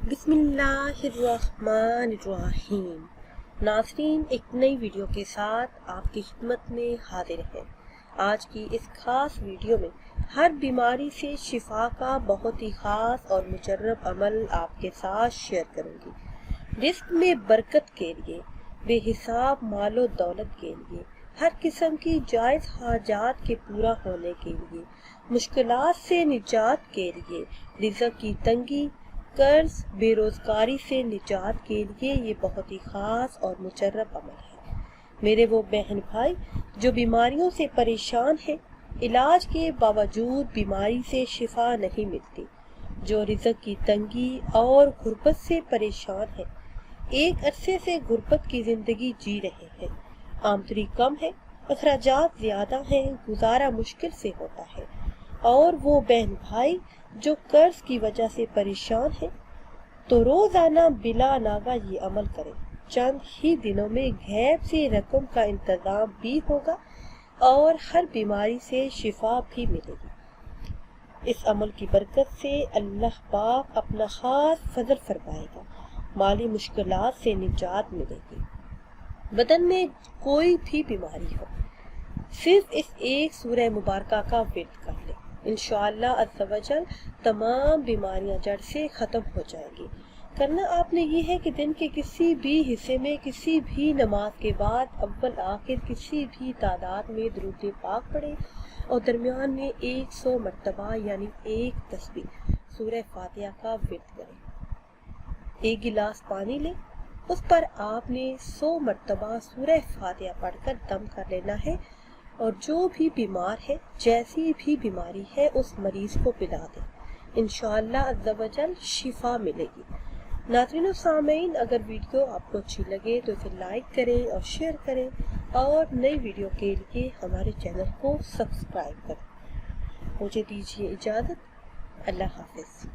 بسم اللہ الرحمن الرحیم۔ ناظرین، ایک نئی ویڈیو کے ساتھ آپ کی خدمت میں حاضر ہیں۔ آج کی اس خاص ویڈیو میں ہر بیماری سے شفا کا بہت ہی خاص اور مجرب عمل آپ کے ساتھ شیئر کروں گی۔ رزق میں برکت کے لیے، بے حساب مال و دولت کے لیے، ہر قسم کی جائز حاجات کے پورا ہونے کے لیے، مشکلات سے نجات کے لیے، رزق کی تنگی، قرض، بے روزگاری سے نجات کے لیے یہ بہت ہی خاص اور مجرب عمل ہے۔ میرے وہ بہن بھائی جو بیماریوں سے پریشان ہیں، علاج کے باوجود بیماری سے شفا نہیں ملتی، جو رزق کی تنگی اور غربت سے پریشان ہیں، ایک عرصے سے غربت کی زندگی جی رہے ہیں، آمدنی کم ہے، اخراجات زیادہ ہیں، گزارا مشکل سے ہوتا ہے، اور وہ بہن بھائی جو قرض کی وجہ سے پریشان ہیں، تو روزانہ بلا ناغہ یہ عمل کریں۔ چند ہی دنوں میں غیب سے رقم کا انتظام بھی ہوگا اور ہر بیماری سے شفا بھی ملے گی۔ اس عمل کی برکت سے اللہ پاک اپنا خاص فضل فرمائے گا، مالی مشکلات سے نجات ملے گی۔ بدن میں کوئی بھی بیماری ہو، صرف اس ایک سورہ مبارکہ کا ورد کر لیں، انشاءاللہ عز و جل تمام بیماریاں جڑ سے ختم ہو جائیں گی۔ کرنا آپ نے یہ ہے کہ دن کے کسی بھی حصے میں کسی بھی نماز کے بعد اول آخر کسی بھی تعداد میں درود پاک پڑھیں اور درمیان میں 100 مرتبہ یعنی ایک تسبیح سورہ فاتحہ کا ورد کریں۔ ایک گلاس پانی لیں، اس پر آپ نے 100 مرتبہ سورہ فاتحہ پڑھ کر دم کر لینا ہے، اور جو بھی بیمار ہے، جیسی بھی بیماری ہے، اس مریض کو پلا دیں، انشاءاللہ عز و جل شفا ملے گی۔ ناظرین و سامعین، اگر ویڈیو آپ کو اچھی لگے تو اسے لائک کریں اور شیئر کریں، اور نئی ویڈیو کے لیے ہمارے چینل کو سبسکرائب کریں۔ مجھے دیجیے اجازت، اللہ حافظ۔